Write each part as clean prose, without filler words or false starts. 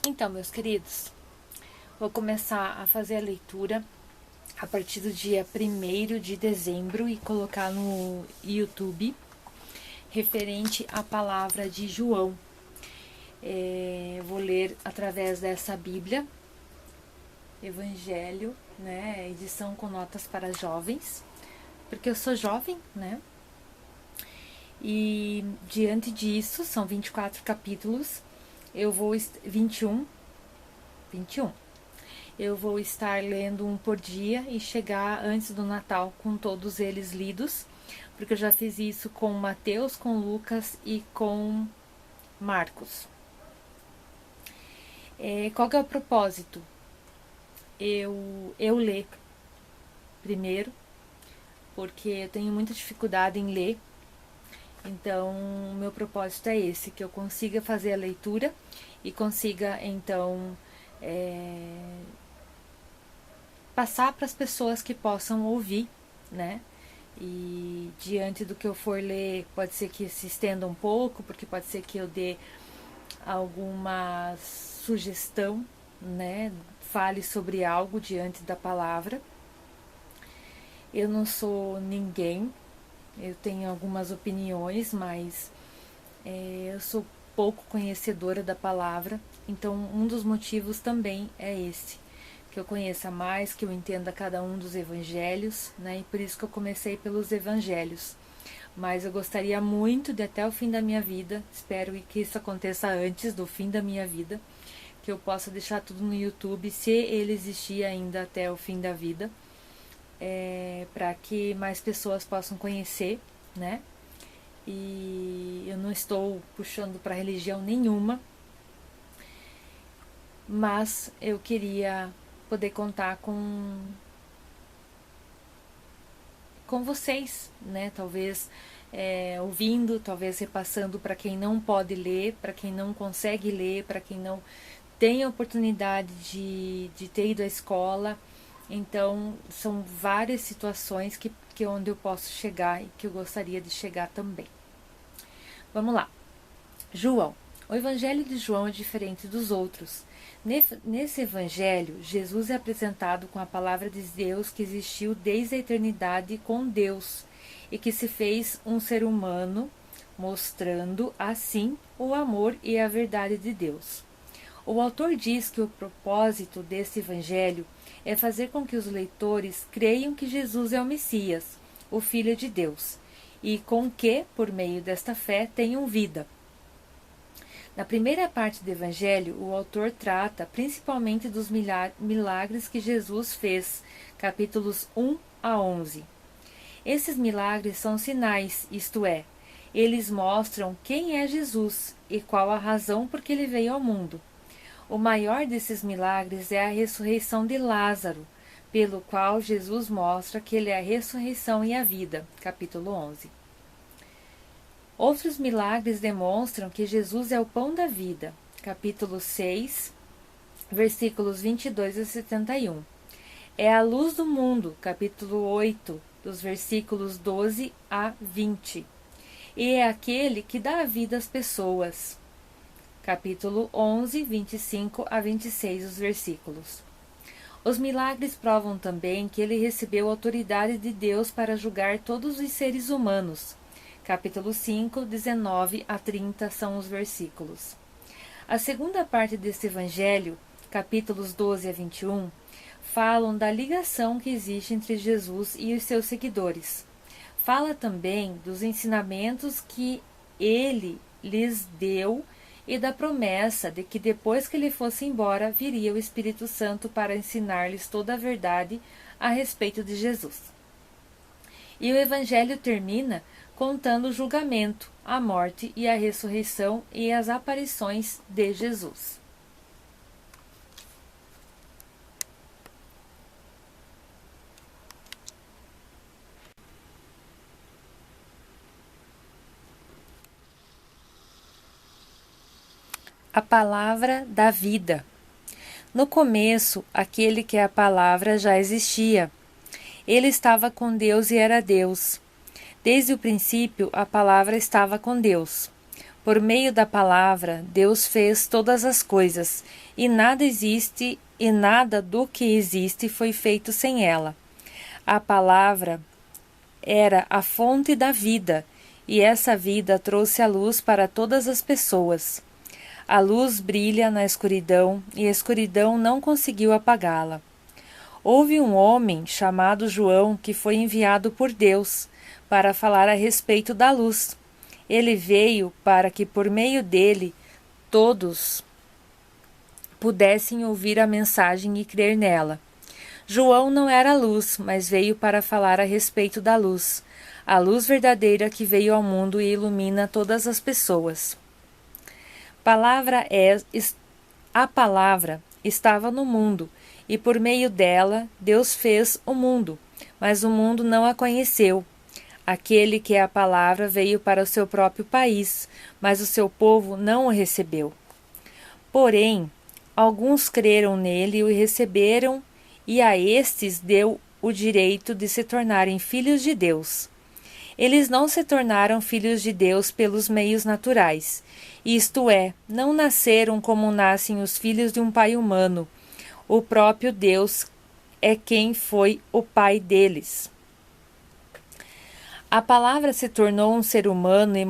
Então, meus queridos, vou começar a fazer a leitura a partir do dia 1º de dezembro e colocar no YouTube, referente à palavra de João. Vou ler através dessa Bíblia, Evangelho, né, edição com notas para jovens, porque eu sou jovem, né? E diante disso, são 24 capítulos, eu vou 21. Eu vou estar lendo um por dia e chegar antes do Natal com todos eles lidos, porque eu já fiz isso com Mateus, com Lucas e com Marcos. Qual que é o propósito? Eu ler primeiro, porque eu tenho muita dificuldade em ler. Então, o meu propósito é esse, que eu consiga fazer a leitura e consiga, então, passar para as pessoas que possam ouvir, né? E diante do que eu for ler, pode ser que se estenda um pouco, porque pode ser que eu dê alguma sugestão, né? Fale sobre algo diante da palavra. Eu não sou ninguém, eu tenho algumas opiniões, mas eu sou pouco conhecedora da palavra, então um dos motivos também é esse, que eu conheça mais, que eu entenda cada um dos evangelhos, né? E por isso que eu comecei pelos evangelhos. Mas eu gostaria muito de até o fim da minha vida, espero que isso aconteça antes do fim da minha vida, que eu possa deixar tudo no YouTube, se ele existir ainda até o fim da vida, para que mais pessoas possam conhecer, né? E eu não estou puxando para religião nenhuma, mas eu queria poder contar com vocês, né? Talvez ouvindo, talvez repassando para quem não pode ler, para quem não consegue ler, para quem não tem a oportunidade de ter ido à escola. Então, são várias situações que onde eu posso chegar e que eu gostaria de chegar também. Vamos lá. João. O Evangelho de João é diferente dos outros. Nesse Evangelho, Jesus é apresentado com a palavra de Deus que existiu desde a eternidade com Deus e que se fez um ser humano, mostrando assim o amor e a verdade de Deus. O autor diz que o propósito desse Evangelho é fazer com que os leitores creiam que Jesus é o Messias, o Filho de Deus, e com que, por meio desta fé, tenham vida. Na primeira parte do Evangelho, o autor trata principalmente dos milagres que Jesus fez, capítulos 1 a 11. Esses milagres são sinais, isto é, eles mostram quem é Jesus e qual a razão por que ele veio ao mundo. O maior desses milagres é a ressurreição de Lázaro, pelo qual Jesus mostra que ele é a ressurreição e a vida, capítulo 11. Outros milagres demonstram que Jesus é o pão da vida, capítulo 6, versículos 22 a 71. É a luz do mundo, capítulo 8, dos versículos 12 a 20. E é aquele que dá a vida às pessoas, capítulo 11, 25 a 26, os versículos. Os milagres provam também que ele recebeu autoridade de Deus para julgar todos os seres humanos, capítulo 5, 19 a 30 são os versículos. A segunda parte deste Evangelho, capítulos 12 a 21, falam da ligação que existe entre Jesus e os seus seguidores. Fala também dos ensinamentos que ele lhes deu e da promessa de que depois que ele fosse embora, viria o Espírito Santo para ensinar-lhes toda a verdade a respeito de Jesus. E o Evangelho termina contando o julgamento, a morte e a ressurreição e as aparições de Jesus. A palavra da vida. No começo, aquele que é a palavra já existia. Ele estava com Deus e era Deus. Desde o princípio, a palavra estava com Deus. Por meio da palavra, Deus fez todas as coisas, e nada existe e nada do que existe foi feito sem ela. A palavra era a fonte da vida, e essa vida trouxe a luz para todas as pessoas. A luz brilha na escuridão, e a escuridão não conseguiu apagá-la. Houve um homem chamado João que foi enviado por Deus para falar a respeito da luz. Ele veio para que por meio dele todos pudessem ouvir a mensagem e crer nela. João não era luz, mas veio para falar a respeito da luz, a luz verdadeira que veio ao mundo e ilumina todas as pessoas. A palavra estava no mundo, e por meio dela Deus fez o mundo, mas o mundo não a conheceu. Aquele que é a palavra veio para o seu próprio país, mas o seu povo não o recebeu. Porém, alguns creram nele e o receberam, e a estes deu o direito de se tornarem filhos de Deus. Eles não se tornaram filhos de Deus pelos meios naturais, isto é, não nasceram como nascem os filhos de um pai humano. O próprio Deus é quem foi o pai deles. A palavra se tornou um ser humano e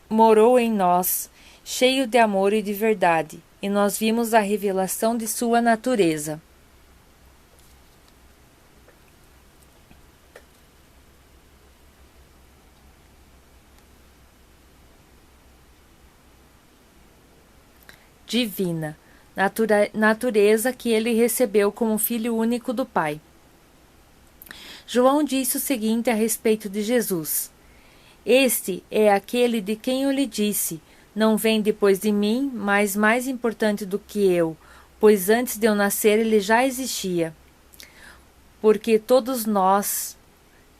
morou em nós, cheio de amor e de verdade, e nós vimos a revelação de sua natureza. Divina, natureza que ele recebeu como filho único do Pai. João disse o seguinte a respeito de Jesus: Este é aquele de quem eu lhe disse, não vem depois de mim, mas mais importante do que eu, pois antes de eu nascer ele já existia. Porque todos nós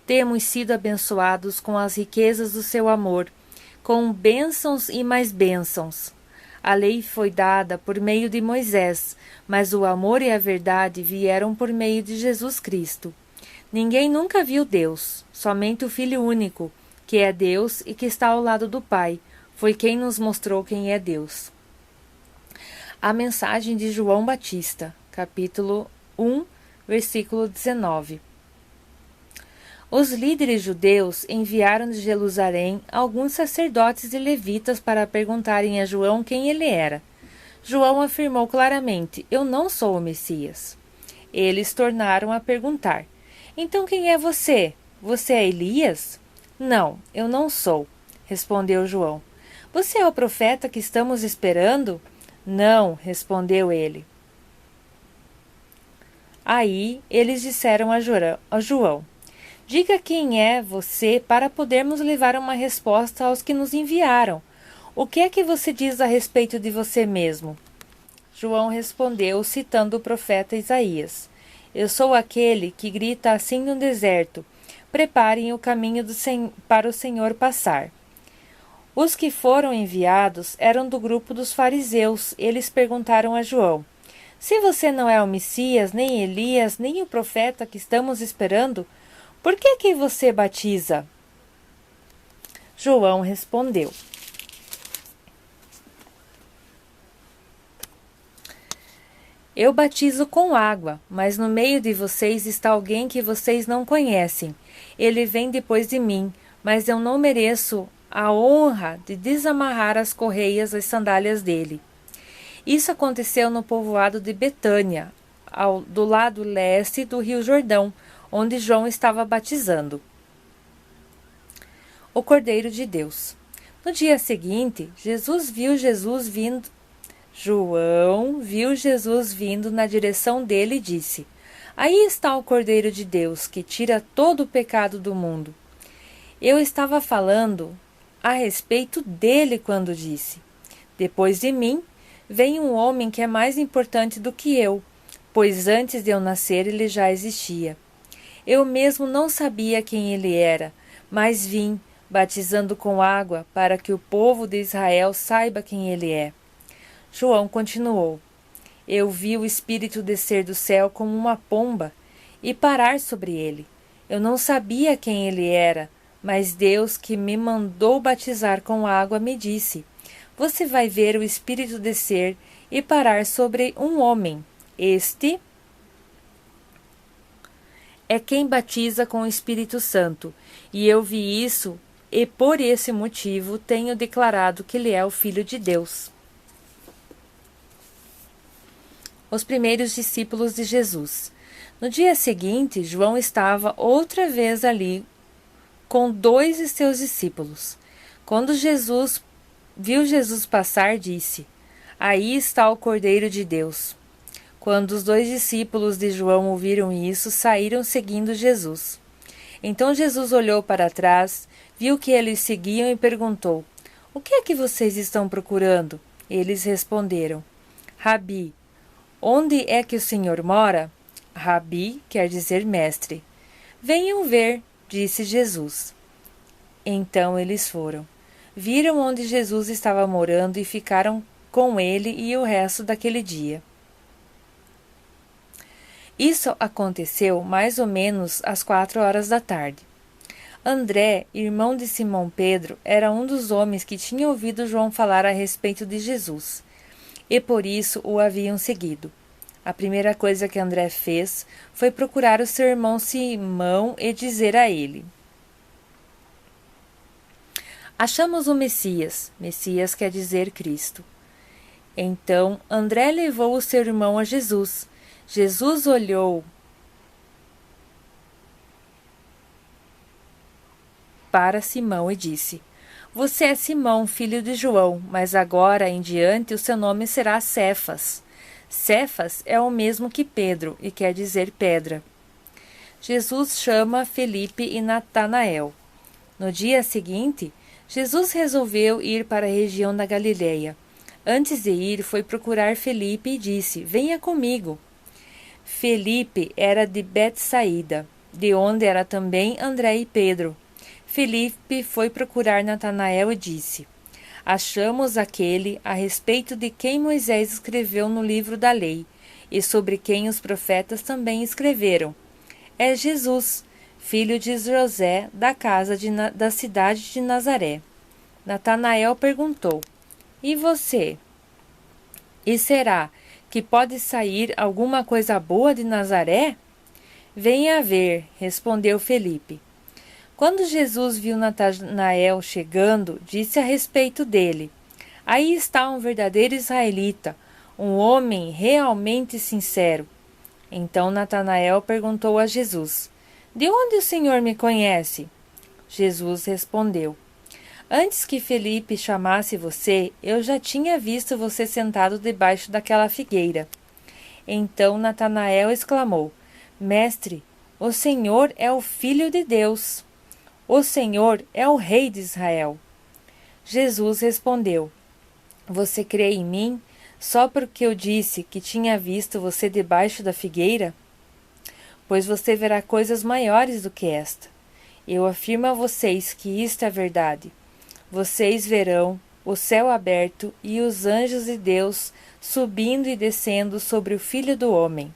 temos sido abençoados com as riquezas do seu amor, com bênçãos e mais bênçãos. A lei foi dada por meio de Moisés, mas o amor e a verdade vieram por meio de Jesus Cristo. Ninguém nunca viu Deus, somente o Filho único, que é Deus e que está ao lado do Pai, foi quem nos mostrou quem é Deus. A mensagem de João Batista, capítulo 1, versículo 19. Os líderes judeus enviaram de Jerusalém alguns sacerdotes e levitas para perguntarem a João quem ele era. João afirmou claramente: Eu não sou o Messias. Eles tornaram a perguntar: Então quem é você? Você é Elias? Não, eu não sou, respondeu João. Você é o profeta que estamos esperando? Não, respondeu ele. Aí eles disseram a João: Diga quem é você para podermos levar uma resposta aos que nos enviaram. O que é que você diz a respeito de você mesmo? João respondeu, citando o profeta Isaías: Eu sou aquele que grita assim no deserto: Preparem o caminho para o Senhor passar. Os que foram enviados eram do grupo dos fariseus. Eles perguntaram a João: Se você não é o Messias, nem Elias, nem o profeta que estamos esperando, por que você batiza? João respondeu: Eu batizo com água, mas no meio de vocês está alguém que vocês não conhecem. Ele vem depois de mim, mas eu não mereço a honra de desamarrar as correias das sandálias dele. Isso aconteceu no povoado de Betânia, do lado leste do Rio Jordão, onde João estava batizando. O Cordeiro de Deus. No dia seguinte, João viu Jesus vindo na direção dele e disse: Aí está o Cordeiro de Deus, que tira todo o pecado do mundo. Eu estava falando a respeito dele quando disse: Depois de mim, vem um homem que é mais importante do que eu, pois antes de eu nascer ele já existia. Eu mesmo não sabia quem ele era, mas vim, batizando com água, para que o povo de Israel saiba quem ele é. João continuou: Eu vi o Espírito descer do céu como uma pomba e parar sobre ele. Eu não sabia quem ele era, Mas Deus, que me mandou batizar com água, me disse: Você vai ver o Espírito descer e parar sobre um homem. Este é quem batiza com o Espírito Santo, e eu vi isso, e por esse motivo tenho declarado que ele é o Filho de Deus. Os primeiros discípulos de Jesus. No dia seguinte, João estava outra vez ali com 2 de seus discípulos. Quando viu Jesus passar, disse: Aí está o Cordeiro de Deus. Quando os 2 discípulos de João ouviram isso, saíram seguindo Jesus. Então Jesus olhou para trás, viu que eles seguiam e perguntou: O que é que vocês estão procurando? Eles responderam: Rabi, onde é que o Senhor mora? Rabi quer dizer mestre. Venham ver, disse Jesus. Então eles foram. Viram onde Jesus estava morando e ficaram com ele e o resto daquele dia. Isso aconteceu mais ou menos às 4 horas da tarde. André, irmão de Simão Pedro, era um dos homens que tinha ouvido João falar a respeito de Jesus, e por isso o haviam seguido. A primeira coisa que André fez foi procurar o seu irmão Simão e dizer a ele: Achamos o Messias. Messias quer dizer Cristo. Então André levou o seu irmão a Jesus. Jesus olhou para Simão e disse: Você é Simão, filho de João, mas agora em diante o seu nome será Cefas. Cefas é o mesmo que Pedro e quer dizer pedra. Jesus chama Felipe e Natanael. No dia seguinte, Jesus resolveu ir para a região da Galileia. Antes de ir, foi procurar Felipe e disse: Venha comigo. Felipe era de Betsaída, de onde era também André e Pedro. Felipe foi procurar Natanael e disse: Achamos aquele a respeito de quem Moisés escreveu no livro da lei, e sobre quem os profetas também escreveram. É Jesus, filho de José, da da cidade de Nazaré. Natanael perguntou: E você? E será que pode sair alguma coisa boa de Nazaré? Venha ver, respondeu Felipe. Quando Jesus viu Natanael chegando, disse a respeito dele: Aí está um verdadeiro israelita, um homem realmente sincero. Então Natanael perguntou a Jesus: De onde o Senhor me conhece? Jesus respondeu: Antes que Felipe chamasse você, eu já tinha visto você sentado debaixo daquela figueira. Então Natanael exclamou: Mestre, o Senhor é o Filho de Deus. O Senhor é o Rei de Israel. Jesus respondeu: Você crê em mim só porque eu disse que tinha visto você debaixo da figueira? Pois você verá coisas maiores do que esta. Eu afirmo a vocês que isto é verdade. Vocês verão o céu aberto e os anjos de Deus subindo e descendo sobre o Filho do Homem.